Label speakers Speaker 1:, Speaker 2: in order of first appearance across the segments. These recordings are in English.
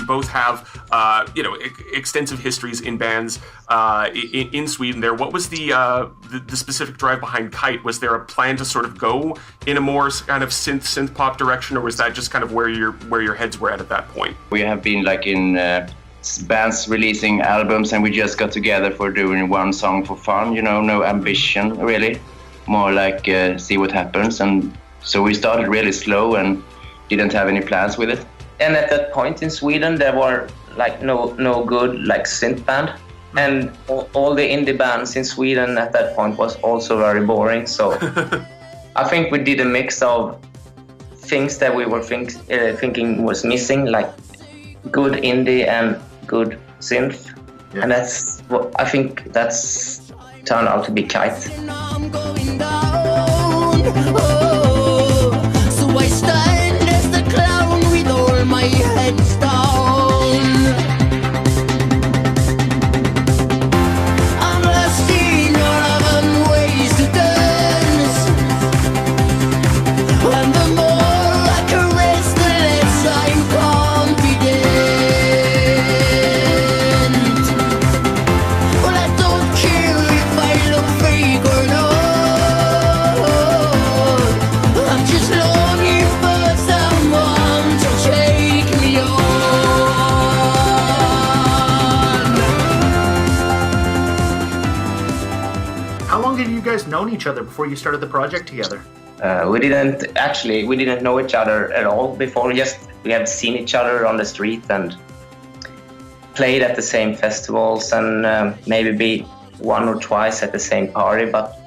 Speaker 1: both have, extensive histories in bands in Sweden there. What was the specific drive behind Kite? Was there a plan to sort of go in a more kind of synth pop direction, or was that just kind of where your heads were at that point?
Speaker 2: We have been like in bands releasing albums, and we just got together for doing one song for fun, no ambition really, more like see what happens. And so we started really slow and didn't have any plans with it.
Speaker 3: And at that point in Sweden, there were like no good like synth band, and all the indie bands in Sweden at that point was also very boring. So I think we did a mix of things that we were thinking was missing, like good indie and good synth, and that's what I think that's turned out to be Kite.
Speaker 4: Known each other before you started the project together?
Speaker 3: We didn't know each other at all before. Just we had seen each other on the street and played at the same festivals, and maybe be one or twice at the same party, but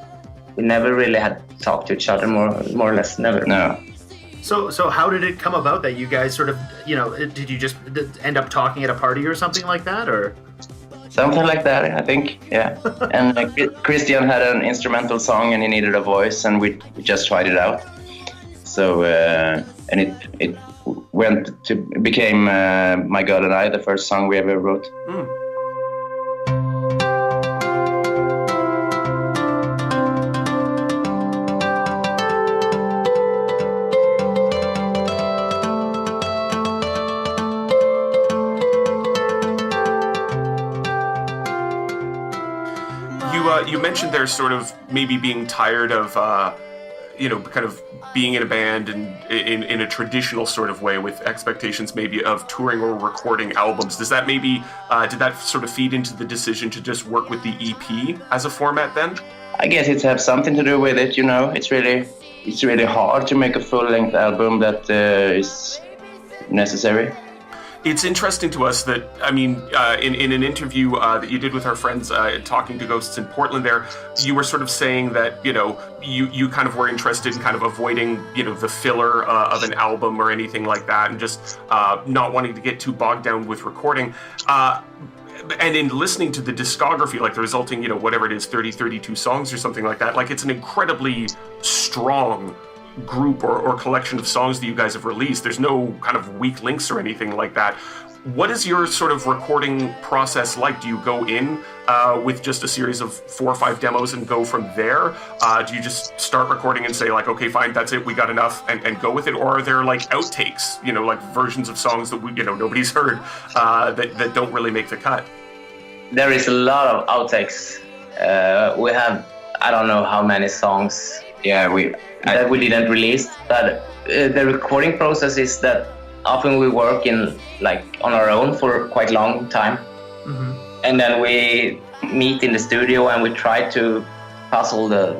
Speaker 3: we never really had talked to each other, more or less never.
Speaker 2: No.
Speaker 4: So how did it come about that you guys sort of, did you just end up talking at a party or something like that, or?
Speaker 2: Something like that, I think, yeah. And Christian had an instrumental song and he needed a voice, and we just tried it out. So, and it became My God and I, the first song we ever wrote.
Speaker 1: You mentioned there's sort of maybe being tired of, kind of being in a band and in a traditional sort of way with expectations maybe of touring or recording albums. Does that maybe, did that sort of feed into the decision to just work with the EP as a format then?
Speaker 2: I guess it has something to do with it, It's really hard to make a full-length album that is necessary.
Speaker 1: It's interesting to us that, in an interview that you did with our friends talking to Ghosts in Portland there, you were sort of saying that, you kind of were interested in kind of avoiding, the filler of an album or anything like that, and just not wanting to get too bogged down with recording. And in listening to the discography, like the resulting, whatever it is, 32 songs or something like that, like it's an incredibly strong group or collection of songs that you guys have released. There's no kind of weak links or anything like that. What is your sort of recording process like? Do you go in with just a series of 4 or 5 demos and go from there? Do you just start recording and say like, okay, fine, that's it, we got enough, and go with it? Or are there like outtakes, like versions of songs that nobody's heard that don't really make the cut?
Speaker 3: There is a lot of outtakes. We have, I don't know how many songs that we didn't release, but the recording process is that often we work on our own for quite a long time, and then we meet in the studio and we try to puzzle the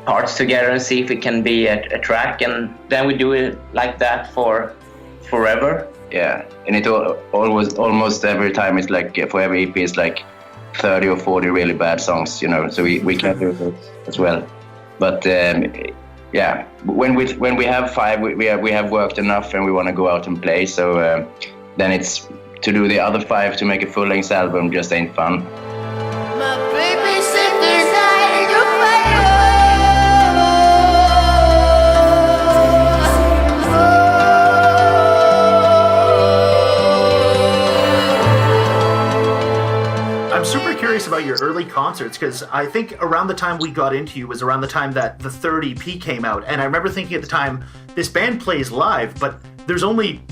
Speaker 3: parts together and see if it can be a track, and then we do it like that for forever.
Speaker 2: Yeah, and it almost every time it's like, for every EP it's like 30 or 40 really bad songs, so we can do it as well. But when we have 5, we have worked enough and we want to go out and play. So then it's to do the other 5 to make a full-length album just ain't fun.
Speaker 5: My baby said there's not your fire.
Speaker 4: I'm super curious about your early concerts, because I think around the time we got into you was around the time that the third EP came out, and I remember thinking at the time, this band plays live, but there's only,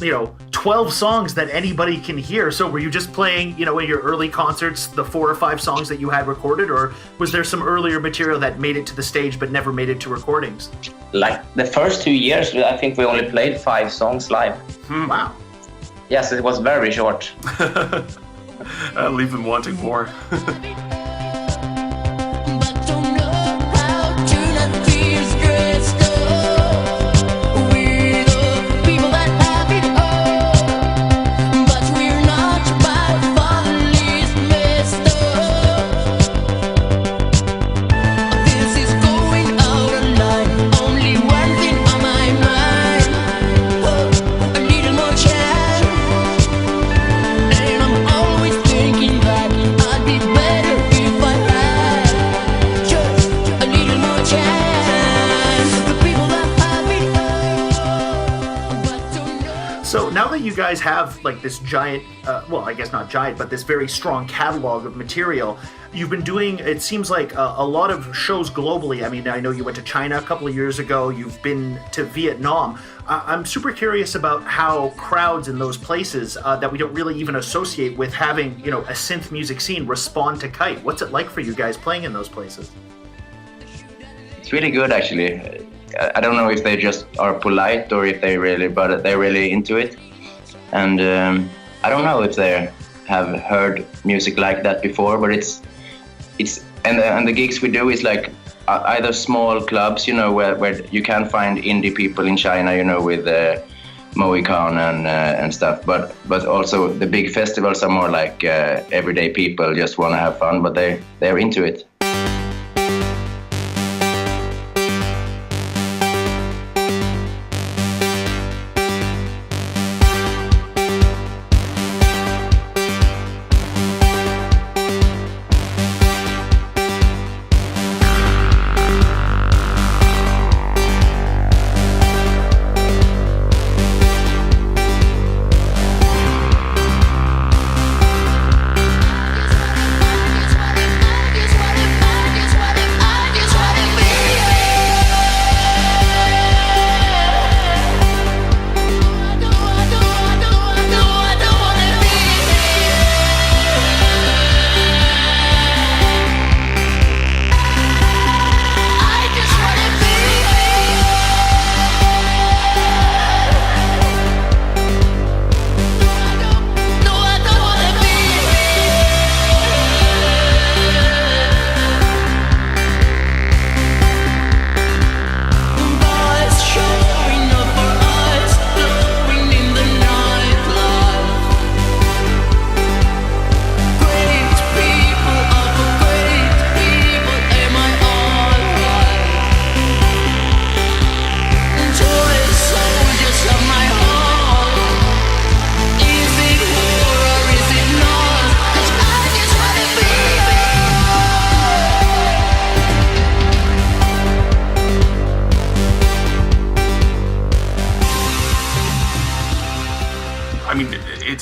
Speaker 4: 12 songs that anybody can hear. So were you just playing, in your early concerts, the 4 or 5 songs that you had recorded, or was there some earlier material that made it to the stage but never made it to recordings?
Speaker 3: Like the first 2 years, I think we only played 5 songs live.
Speaker 4: Wow.
Speaker 3: Yes, it was very short.
Speaker 1: Leave them wanting more.
Speaker 4: So now that you guys have like this giant, well, I guess not giant, but this very strong catalog of material, you've been doing, it seems like a lot of shows globally. I mean, I know you went to China a couple of years ago. You've been to Vietnam. I'm super curious about how crowds in those places that we don't really even associate with having, a synth music scene respond to Kite. What's it like for you guys playing in those places?
Speaker 2: It's really good, actually. I don't know if they just are polite or if but they're really into it. And I don't know if they have heard music like that before, but it's and the gigs we do is like either small clubs, where you can find indie people in China, with Mohican and stuff. But also the big festivals are more like everyday people just want to have fun, but they're into it.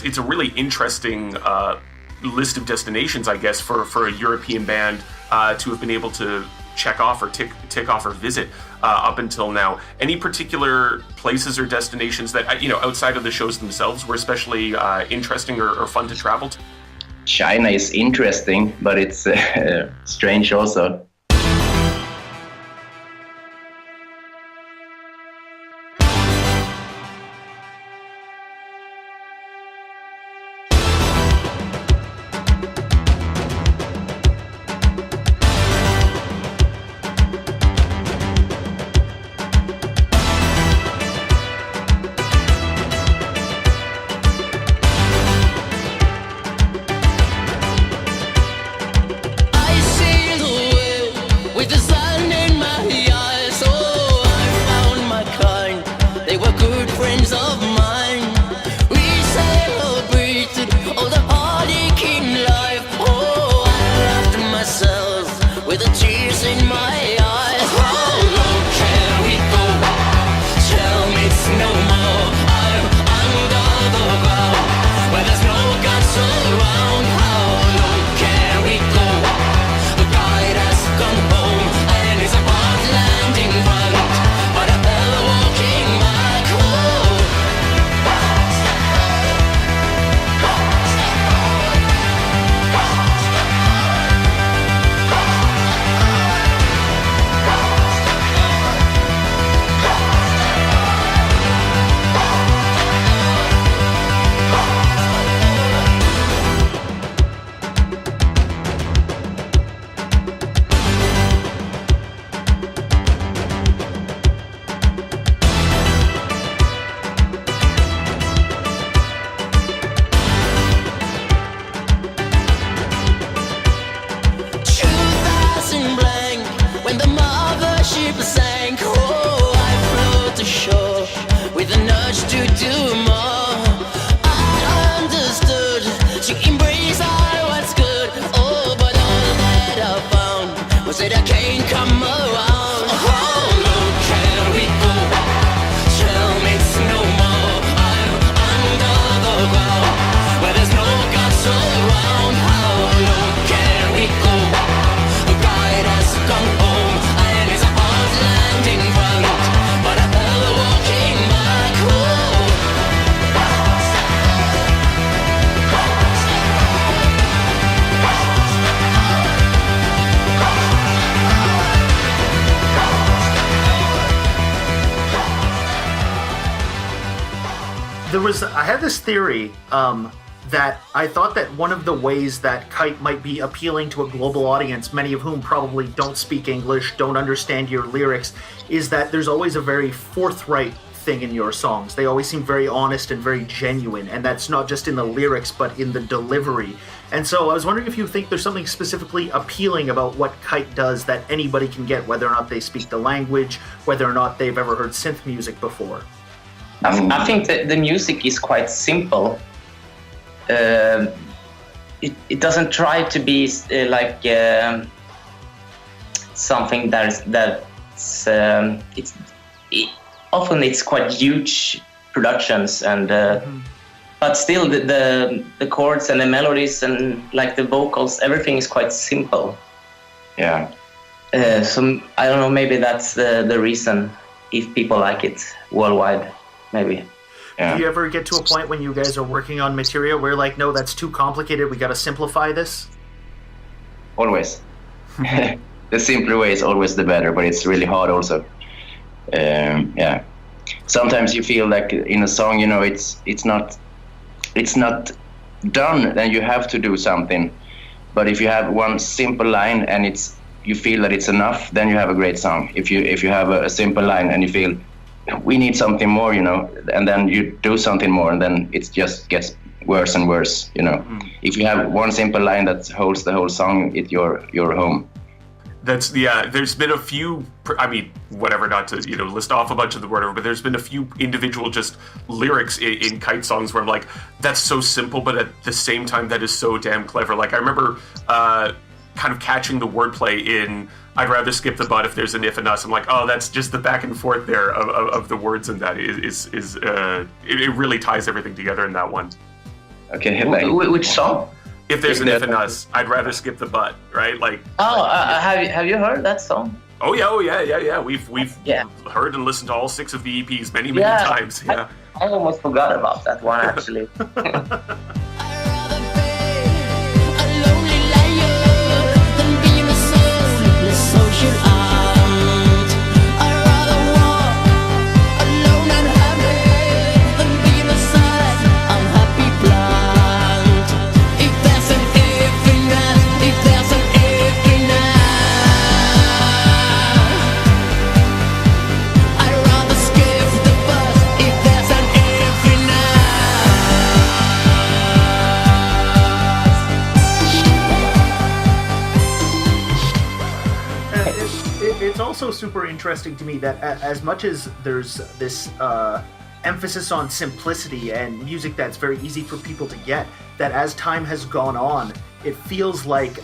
Speaker 1: It's a really interesting list of destinations, I guess, for a European band to have been able to check off or tick off or visit up until now. Any particular places or destinations that outside of the shows themselves were especially interesting or fun to travel to?
Speaker 2: China is interesting, but it's strange also.
Speaker 5: I see the way
Speaker 4: I had this theory that I thought that one of the ways that Kite might be appealing to a global audience, many of whom probably don't speak English, don't understand your lyrics, is that there's always a very forthright thing in your songs. They always seem very honest and very genuine, and that's not just in the lyrics but in the delivery. And so I was wondering if you think there's something specifically appealing about what Kite does that anybody can get, whether or not they speak the language, whether or not they've ever heard synth music before.
Speaker 3: I think that the music is quite simple. It doesn't try to be something often it's quite huge productions, and but still the chords and the melodies and like the vocals, everything is quite simple.
Speaker 2: Yeah.
Speaker 3: So I don't know, maybe that's the reason if people like it worldwide, maybe.
Speaker 2: Yeah.
Speaker 4: Do you ever get to a point when you guys are working on material where like, no, that's too complicated, we gotta simplify this?
Speaker 2: Always. The simpler way is always the better, but it's really hard also. Yeah. Sometimes you feel like in a song, it's not done, then you have to do something. But if you have one simple line and you feel that it's enough, then you have a great song. If you have a simple line and you feel we need something more, and then you do something more, and then it just gets worse and worse, If you have one simple line that holds the whole song, you're home.
Speaker 1: There's been a few, whatever, not to, list off a bunch of the whatever, but there's been a few individual just lyrics in Kite songs where I'm like, that's so simple, but at the same time, that is so damn clever. Like, I remember kind of catching the wordplay in I'd rather skip the but if there's an if and us. I'm like, oh, that's just the back and forth there of the words, and that it really ties everything together in that one.
Speaker 2: Okay,
Speaker 3: which song?
Speaker 1: If there's an if and us, I'd rather skip the but, right? Like.
Speaker 3: Oh, have you heard that song?
Speaker 1: Oh yeah. We've heard and listened to all 6 of the EPs many times. Yeah.
Speaker 3: I almost forgot about that one actually.
Speaker 4: It's also super interesting to me that as much as there's this emphasis on simplicity and music that's very easy for people to get, that as time has gone on, it feels like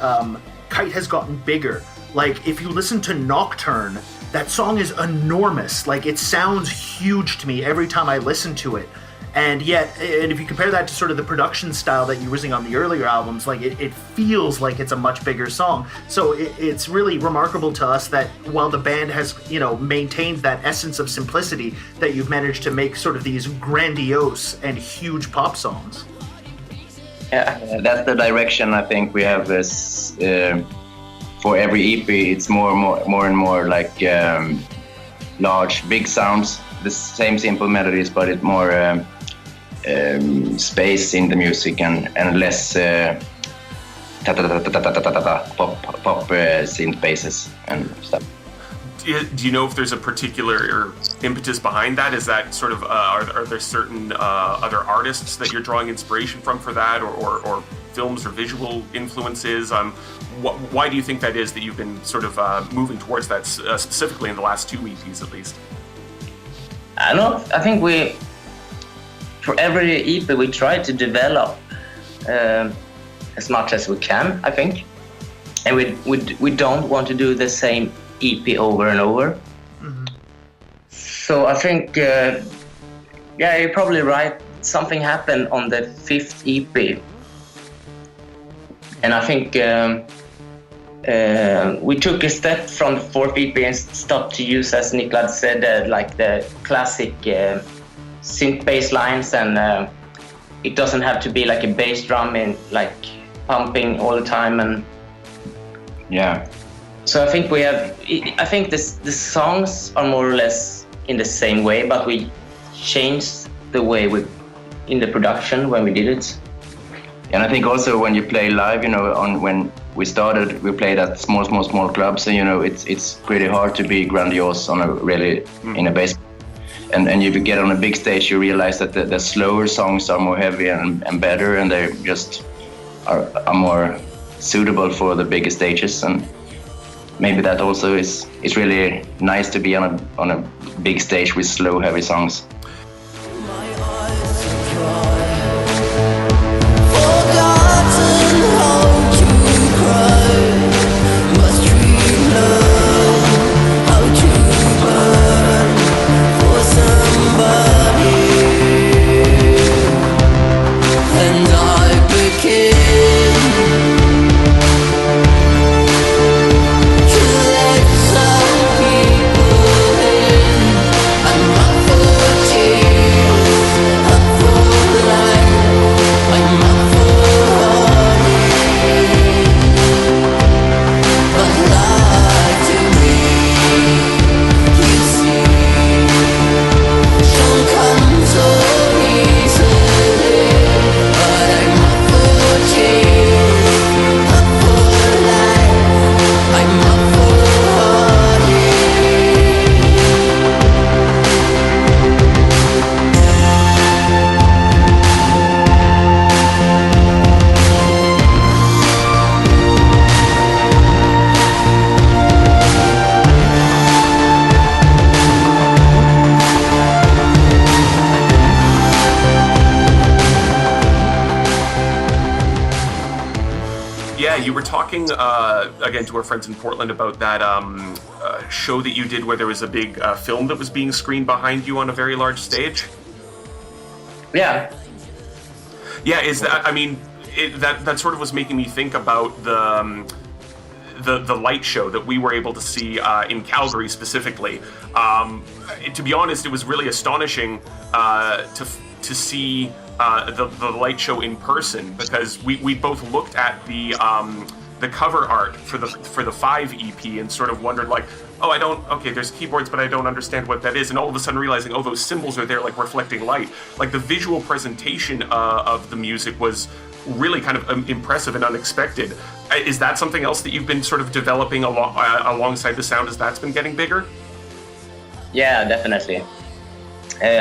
Speaker 4: Kite has gotten bigger. Like, if you listen to Nocturne, that song is enormous. Like, it sounds huge to me every time I listen to it. And yet, and if you compare that to sort of the production style that you were using on the earlier albums, like it feels like it's a much bigger song. So it's really remarkable to us that while the band has, maintained that essence of simplicity, that you've managed to make sort of these grandiose and huge pop songs.
Speaker 2: Yeah, that's the direction I think we have this for every EP. It's more and more like large, big sounds, the same simple melodies, but it's more space in the music and less pop synth basses and stuff.
Speaker 1: Do you know if there's a particular impetus behind that? Is that sort of are there certain other artists that you're drawing inspiration from for that, or films or visual influences? Why do you think that is that you've been sort of moving towards that specifically in the last 2 EPs at least?
Speaker 3: I don't know. I think for every EP we try to develop as much as we can, I think, and we don't want to do the same EP over and over. Mm-hmm. So I think you're probably right. Something happened on the 5th EP, and I think we took a step from the 4th EP and stopped to use, as Niklad said, like the classic synth bass lines, and it doesn't have to be like a bass drum in like pumping all the time. And
Speaker 2: yeah,
Speaker 3: so I think the songs are more or less in the same way, but we changed the way we in the production when we did it.
Speaker 2: And I think also when you play live, when we started, we played at small clubs, so it's pretty hard to be grandiose on in a bass. And you get on a big stage, you realize that the slower songs are more heavy and better, and they just are more suitable for the bigger stages. And maybe that also is really nice to be on a big stage with slow, heavy songs.
Speaker 1: You were talking again to our friends in Portland about that show that you did where there was a big film that was being screened behind you on a very large stage.
Speaker 3: Yeah.
Speaker 1: Yeah, is that? I mean, that sort of was making me think about the light show that we were able to see in Calgary specifically. To be honest, it was really astonishing to see the light show in person, because we both looked at the cover art for the 5 EP and sort of wondered like, okay, there's keyboards, but I don't understand what that is, and all of a sudden realizing, those symbols are there like reflecting light. Like the visual presentation of the music was really kind of impressive and unexpected. Is that something else that you've been sort of developing alongside the sound as that's been getting bigger?
Speaker 3: Yeah, definitely.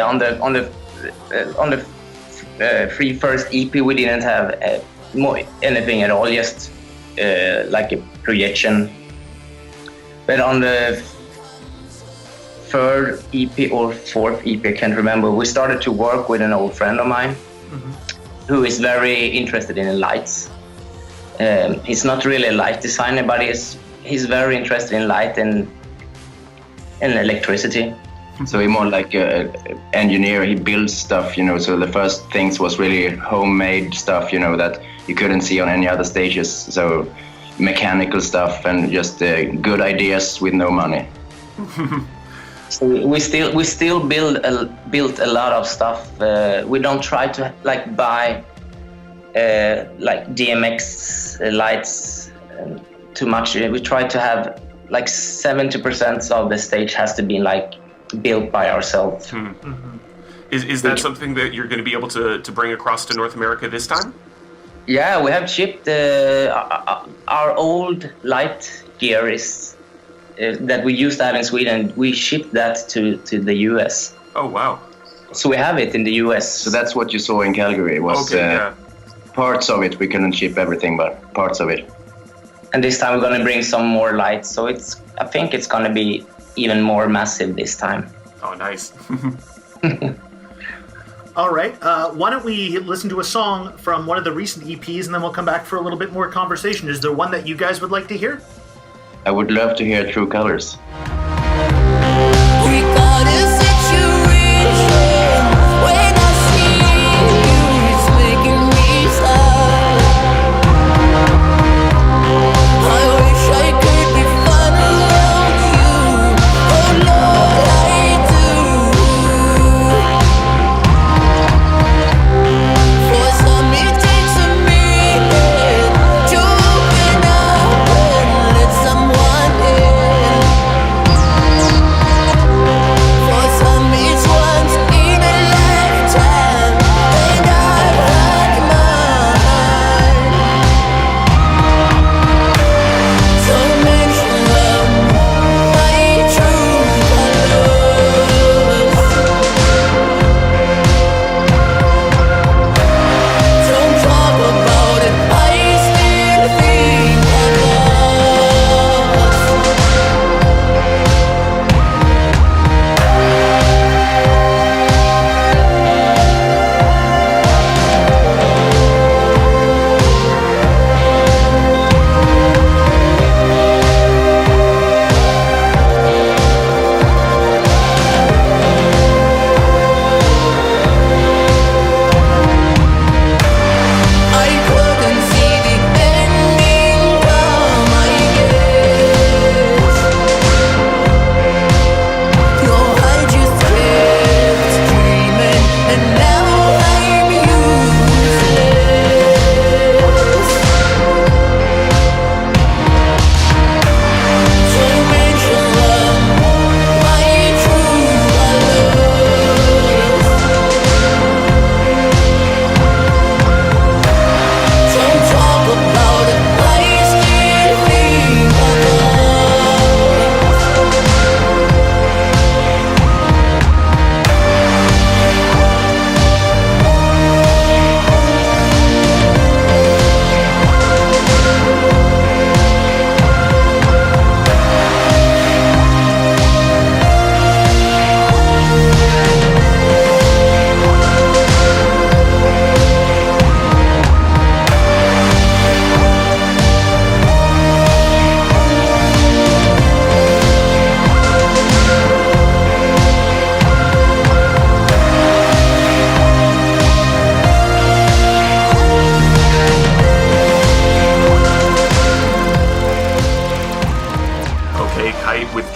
Speaker 3: On the first EP, we didn't have anything at all, just like a projection. But on the third EP or fourth EP, I can't remember, we started to work with an old friend of mine who is very interested in lights. He's not really a light designer, but he's very interested in light and electricity.
Speaker 2: So he's more like an engineer. He builds stuff, so the first things was really homemade stuff, that you couldn't see on any other stages. So mechanical stuff and just good ideas with no money.
Speaker 3: So we still built a lot of stuff. We don't try to buy like DMX lights too much. We try to have 70% of the stage has to be built by ourselves.
Speaker 1: Is that something that you're going to be able to bring across to North America this time?
Speaker 3: Yeah, we have shipped our old light gear that we used to have in Sweden. We shipped that to the US.
Speaker 1: Oh wow!
Speaker 3: So we have it in the US.
Speaker 2: So that's what you saw in Calgary. Was parts of it. We couldn't ship everything, but parts of it.
Speaker 3: And this time we're going to bring some more lights. So I think it's going to be even more massive this time.
Speaker 1: Oh, nice.
Speaker 4: All right. Why don't we listen to a song from one of the recent EPs, and then we'll come back for a little bit more conversation. Is there one that you guys would like to hear?
Speaker 2: I would love to hear True Colors.
Speaker 5: For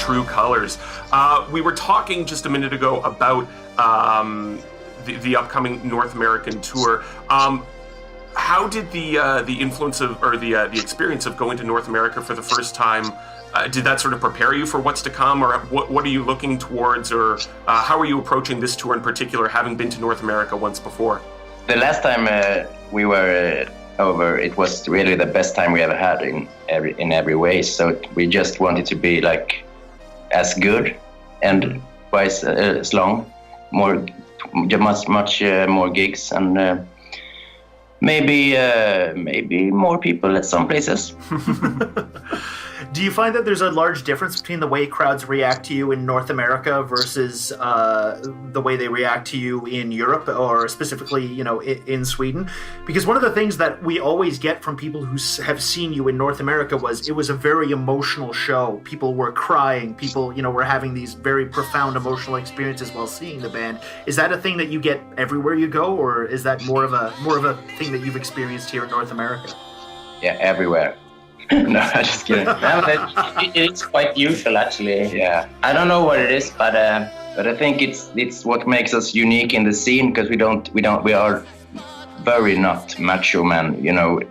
Speaker 1: true colors. We were talking just a minute ago about the upcoming North American tour. How did the influence of, or the experience of going to North America for the first time, did that sort of prepare you for what's to come, or what are you looking towards, or how are you approaching this tour in particular, having been to North America once before?
Speaker 2: The last time we were over, it was really the best time we ever had in every way. So we just wanted to be like as good and twice as long, much more gigs, and maybe more people at some places.
Speaker 4: Do you find that there's a large difference between the way crowds react to you in North America versus the way they react to you in Europe, or specifically, in Sweden? Because one of the things that we always get from people who have seen you in North America was it was a very emotional show. People were crying. People, were having these very profound emotional experiences while seeing the band. Is that a thing that you get everywhere you go, or is that more of a thing that you've experienced here in North America?
Speaker 2: Yeah, everywhere. No, I'm just kidding.
Speaker 3: No, it's quite usual, actually.
Speaker 2: Yeah.
Speaker 3: I don't know what it is, but
Speaker 2: I think it's what makes us unique in the scene, because we are very not macho men,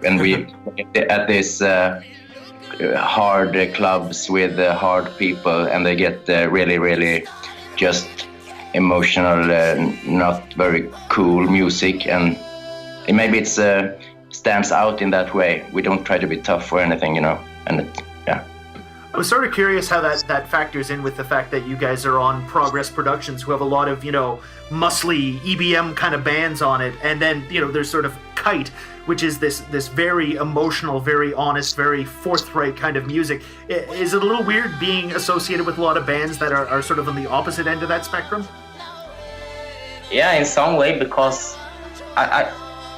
Speaker 2: and we at this hard clubs with hard people, and they get really, really just emotional, not very cool music, and maybe it's stands out in that way. We don't try to be tough or anything, and yeah.
Speaker 4: I was sort of curious how that factors in with the fact that you guys are on Progress Productions, who have a lot of, muscly EBM kind of bands on it, and then, there's sort of Kite, which is this very emotional, very honest, very forthright kind of music. Is it a little weird being associated with a lot of bands that are sort of on the opposite end of that spectrum?
Speaker 3: Yeah, in some way, because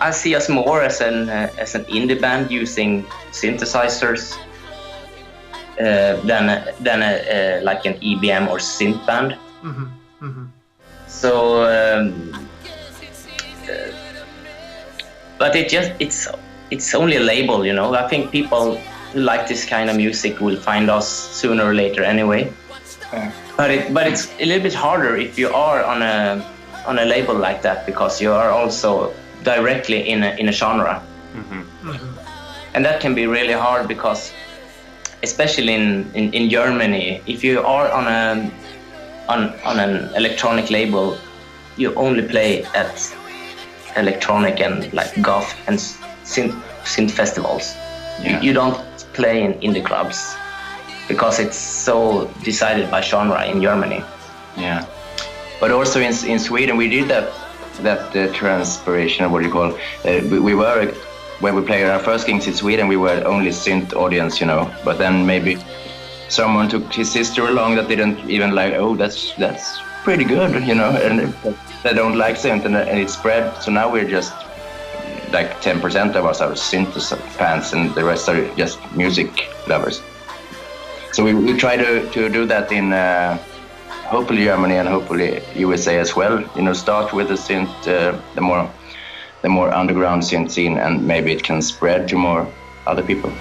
Speaker 3: I see us more as an indie band using synthesizers than like an EBM or synth band.
Speaker 4: Mm-hmm. Mm-hmm.
Speaker 3: So, but it's only a label, I think people who like this kind of music will find us sooner or later anyway.
Speaker 2: Yeah.
Speaker 3: But it's a little bit harder if you are on a label like that, because you are also directly in a genre.
Speaker 1: Mm-hmm.
Speaker 4: Mm-hmm.
Speaker 3: And that can be really hard, because especially in Germany, if you are on an electronic label, you only play at electronic and like goth and synth festivals.
Speaker 2: Yeah.
Speaker 3: You don't play in indie clubs, because it's so decided by genre in Germany.
Speaker 2: Yeah, but also in Sweden we did that transpiration, what do you call we were, when we played our first gigs in Sweden, we were only synth audience, but then maybe someone took his sister along that didn't even like, oh, that's pretty good, and they don't like synth, and it spread. So now we're just like 10% of us are synth fans, and the rest are just music lovers. So we try to do that in hopefully Germany and hopefully USA as well. Start with the synth, the more underground synth scene, and maybe it can spread to more other people.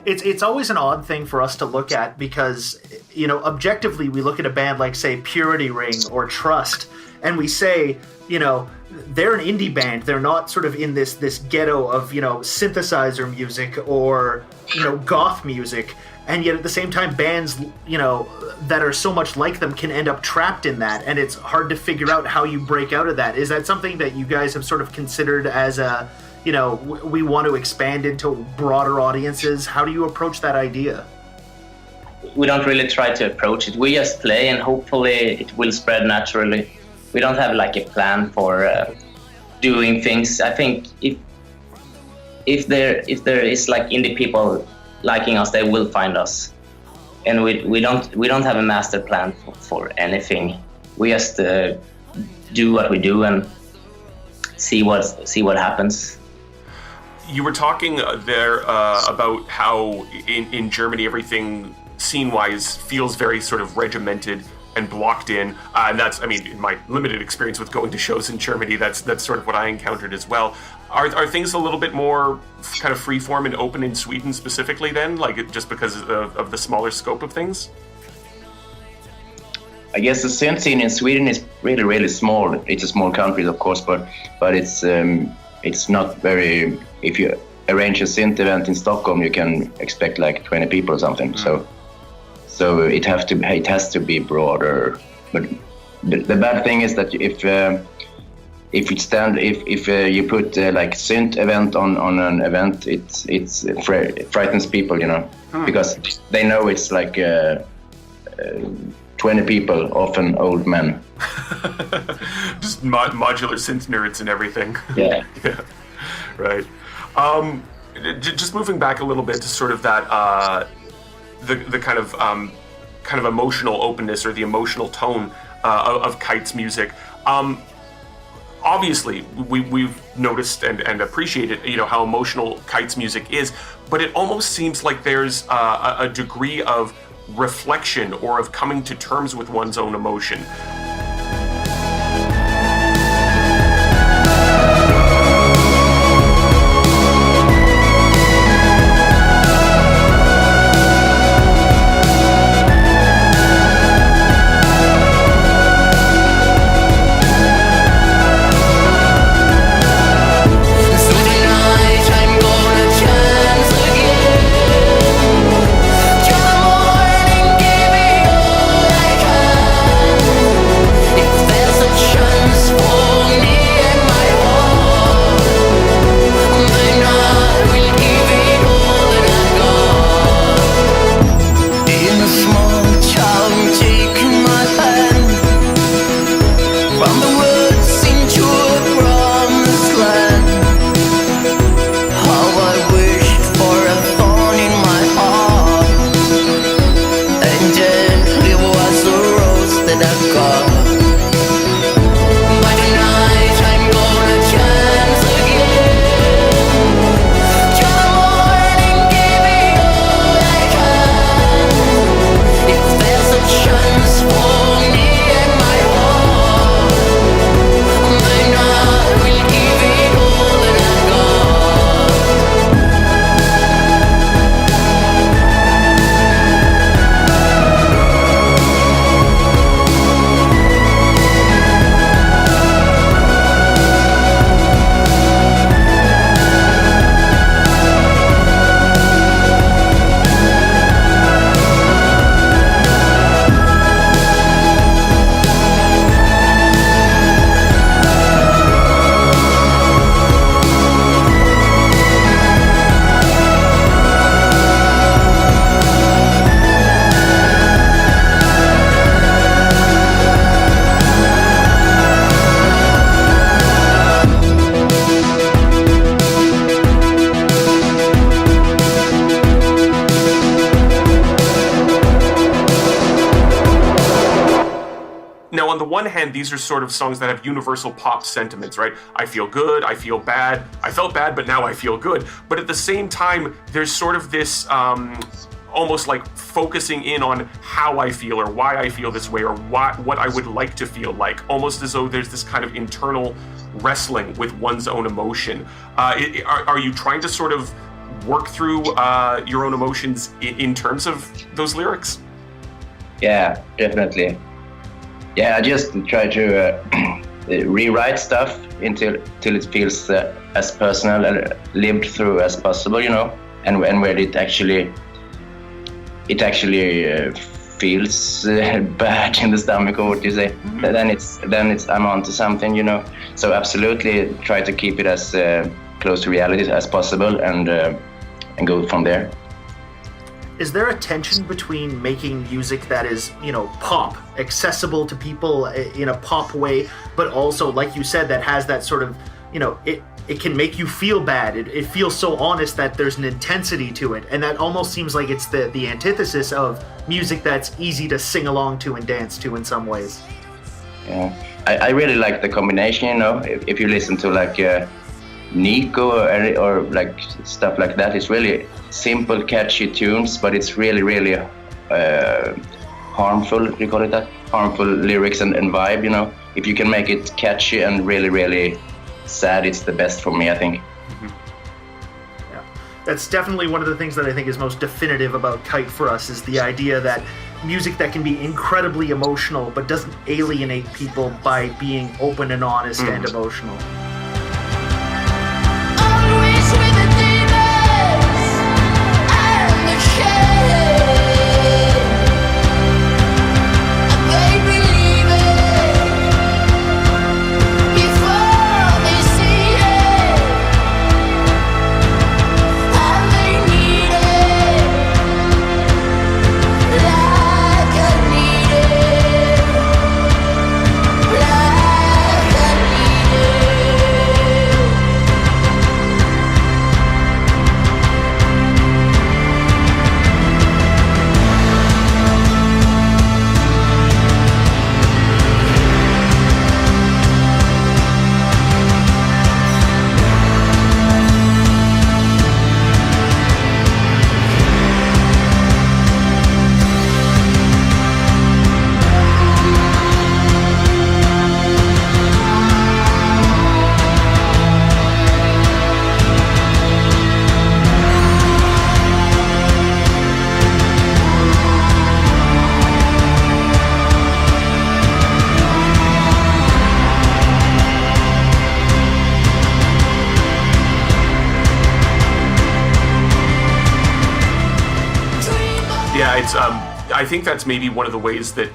Speaker 4: it's always an odd thing for us to look at because, you know, objectively we look at a band like, say, Purity Ring or Trust, and we say, you know, they're an indie band. They're not sort of in this ghetto of, you know, synthesizer music or, you know, goth music. And yet at the same time, bands, you know, that are so much like them can end up trapped in that. And it's hard to figure out how you break out of that. Is that something that you guys have sort of considered as a, you know, we want to expand into broader audiences? How do you approach that idea?
Speaker 3: We don't really try to approach it. We just play and hopefully it will spread naturally. We don't have like a plan for doing things. I think if there is like indie people liking us, they will find us, and we don't have a master plan for anything. We just do what we do and see what happens.
Speaker 1: You were talking there about how in Germany everything scene-wise feels very sort of regimented and blocked in, and that's, I mean, in my limited experience with going to shows in Germany, that's sort of what I encountered as well. Are things a little bit more kind of freeform and open in Sweden specifically then, like just because of the smaller scope of things?
Speaker 2: I guess the synth scene in Sweden is really, really small. It's a small country, of course, but it's not very. If you arrange a synth event in Stockholm, you can expect like 20 people or something. So it has to be broader. But the bad thing is that if you put like synth event on an event, it frightens people, you know, because they know it's like 20 people, often old men.
Speaker 1: Just modular synth nerds and everything.
Speaker 2: Yeah.
Speaker 1: Yeah. Right. Just moving back a little bit to sort of that the kind of emotional openness or the emotional tone of Kite's music. Obviously, we've noticed and appreciated, you know, how emotional Kite's music is, but it almost seems like there's a degree of reflection or of coming to terms with one's own emotion. One hand, these are sort of songs that have universal pop sentiments, right? I feel good, I feel bad, I felt bad, but now I feel good. But at the same time, there's sort of this almost like focusing in on how I feel or why I feel this way or what I would like to feel like, almost as though there's this kind of internal wrestling with one's own emotion. Are you trying to sort of work through your own emotions in terms of those lyrics?
Speaker 2: Yeah, definitely. Yeah, I just try to rewrite stuff till it feels as personal and lived through as possible, you know, and where it actually feels bad in the stomach, or what you say, then it's I'm onto something, you know. So absolutely try to keep it as close to reality as possible, and go from there.
Speaker 4: Is there a tension between making music that is, you know, pop, accessible to people in a pop way, but also, like you said, that has that sort of, you know, it can make you feel bad. It feels so honest that there's an intensity to it, and that almost seems like it's the antithesis of music that's easy to sing along to and dance to in some ways.
Speaker 2: Yeah, I really like the combination, you know. If you listen to like Nico or like stuff like that, it's really simple, catchy tunes, but it's really harmful, you call it that? Harmful lyrics and vibe, you know. If you can make it catchy and really sad, it's the best for me, I think.
Speaker 4: Yeah, that's definitely one of the things that I think is most definitive about Kite for us, is the idea that music that can be incredibly emotional but doesn't alienate people by being open and honest and emotional.
Speaker 5: Always with the demons and the shame. They believe it before they see it, and they need it like I need it, like I need it.
Speaker 1: Yeah, it's I think that's maybe one of the ways that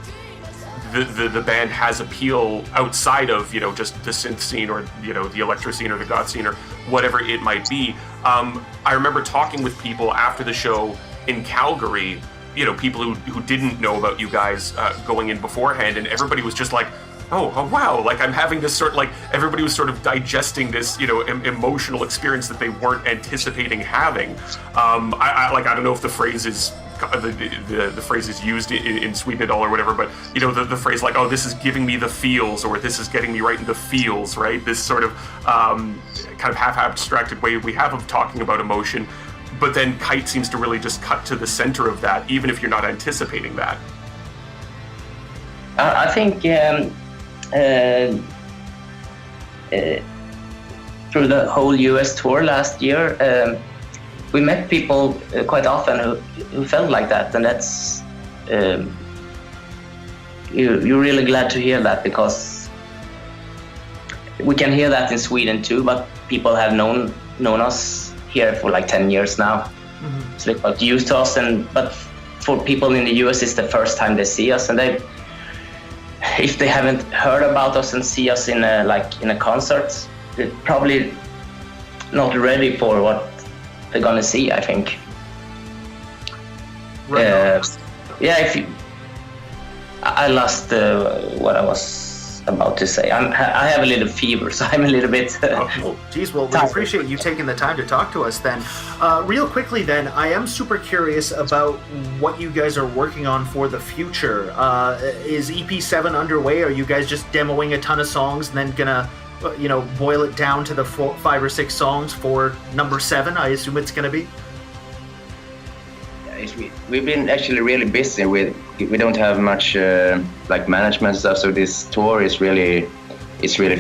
Speaker 1: the band has appeal outside of, you know, just the synth scene, or, you know, the electro scene or the goth scene or whatever it might be. I remember talking with people after the show in Calgary, you know, people who didn't know about you guys going in beforehand, and everybody was just like, oh wow, like I'm having this sort, like everybody was sort of digesting this, you know, emotional experience that they weren't anticipating having. I don't know if the phrase is the phrase is used in Sweden at all or whatever, but, you know, the phrase like, oh, this is giving me the feels, or this is getting me right in the feels, right? This sort of kind of half abstracted way we have of talking about emotion, but then Kite seems to really just cut to the center of that, even if you're not anticipating that.
Speaker 3: I think through the whole US tour last year, we met people quite often who felt like that, and that's you're really glad to hear that, because we can hear that in Sweden too, but people have known us here for like 10 years now. Mm-hmm. It's like got used to us, but for people in the US, it's the first time they see us, and if they haven't heard about us and see us in a concert, they're probably not ready for what they're gonna see, I think.
Speaker 4: Right.
Speaker 3: Yeah, I lost what I was about to say. I have a little fever, so I'm a little bit.
Speaker 4: Geez, well, we appreciate you taking the time to talk to us then. Real quickly then, I am super curious about what you guys are working on for the future. Is EP7 underway? Are you guys just demoing a ton of songs and then gonna, you know, boil it down to the 5 or 6 songs for number 7, I assume it's gonna be?
Speaker 2: We've been actually really busy we don't have much like management stuff, so this tour is really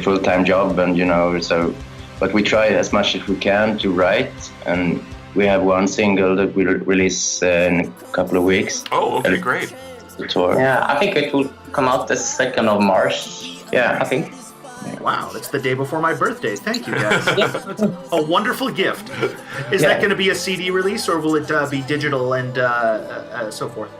Speaker 2: full-time job, and, you know, so, but we try as much as we can to write, and we have one single that we'll release in a couple of weeks.
Speaker 1: Oh, okay, great.
Speaker 2: The tour.
Speaker 3: Yeah, I think it will come out the 2nd of March. Yeah, I think.
Speaker 4: Wow, that's the day before my birthday. Thank you, guys. That's a wonderful gift. Is that going to be a CD release, or will it be digital and so forth?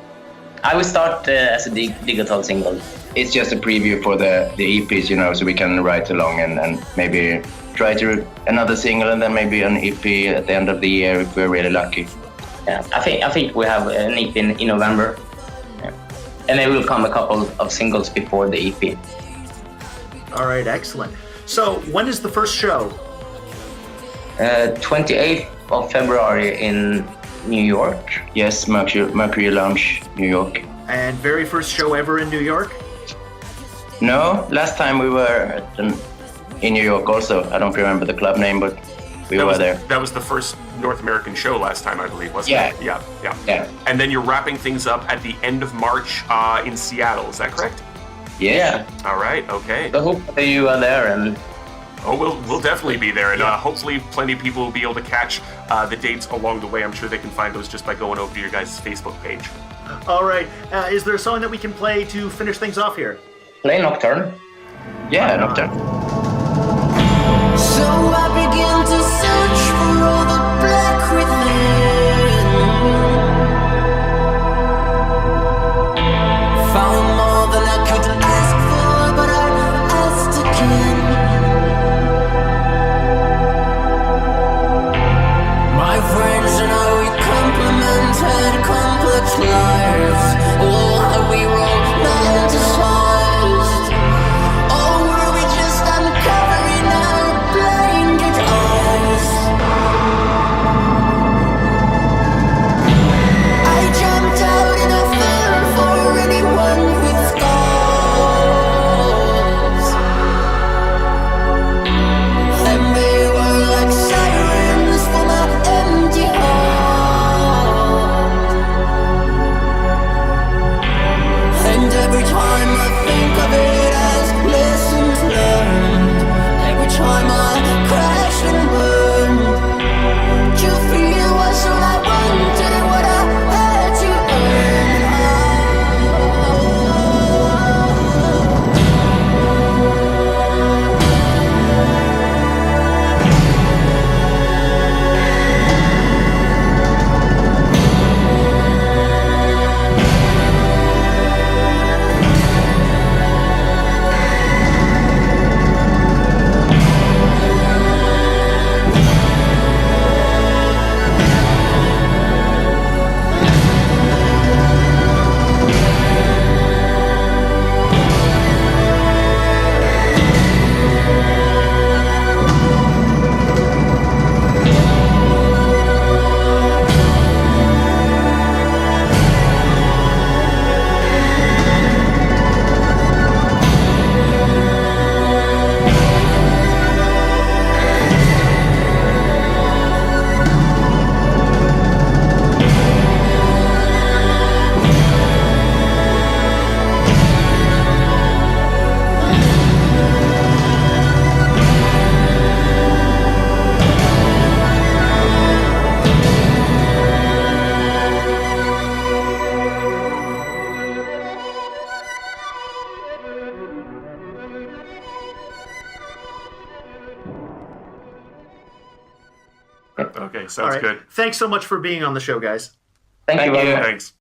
Speaker 3: I will start as a digital single.
Speaker 2: It's just a preview for the EPs, you know, so we can write along and maybe try to another single and then maybe an EP at the end of the year if we're really lucky.
Speaker 3: Yeah, I think we have an EP in November. Yeah. And there will come a couple of singles before the EP.
Speaker 4: All right, excellent. So, when is the first show?
Speaker 3: 28th of February in New York.
Speaker 2: Yes, Mercury Lounge, New York.
Speaker 4: And very first show ever in New York?
Speaker 2: No, last time we were in New York also. I don't remember the club name, but we were there.
Speaker 1: That was the first North American show last time, I believe, wasn't
Speaker 2: Yeah.
Speaker 1: it? Yeah.
Speaker 2: Yeah.
Speaker 1: And then you're wrapping things up at the end of March in Seattle, is that correct?
Speaker 2: Yeah.
Speaker 1: All right, okay.
Speaker 3: I hope that you are there and
Speaker 1: Oh, we'll definitely be there, and hopefully plenty of people will be able to catch the dates along the way. I'm sure they can find those just by going over to your guys' Facebook page.
Speaker 4: All right. Is there a song that we can play to finish things off here?
Speaker 3: play Nocturne.
Speaker 2: Yeah, Nocturne.
Speaker 5: So I began to search for all the black within. Found more than I could ask for, but I asked again. My friends and I, we complimented complex lives. Oh, how we romanticized. Oh, were we just uncovering our blinded eyes? I jumped out and I fell for anyone with scars. And they were like sirens for my empty heart. And every time I think of it as lessons learned, every time I crash and burn, you feel was all I wanted and what I had to earn.
Speaker 1: Okay,
Speaker 4: All
Speaker 1: sounds
Speaker 4: right.
Speaker 1: good.
Speaker 4: Thanks so much for being on the show, guys.
Speaker 3: Thank you very much.
Speaker 1: Thanks.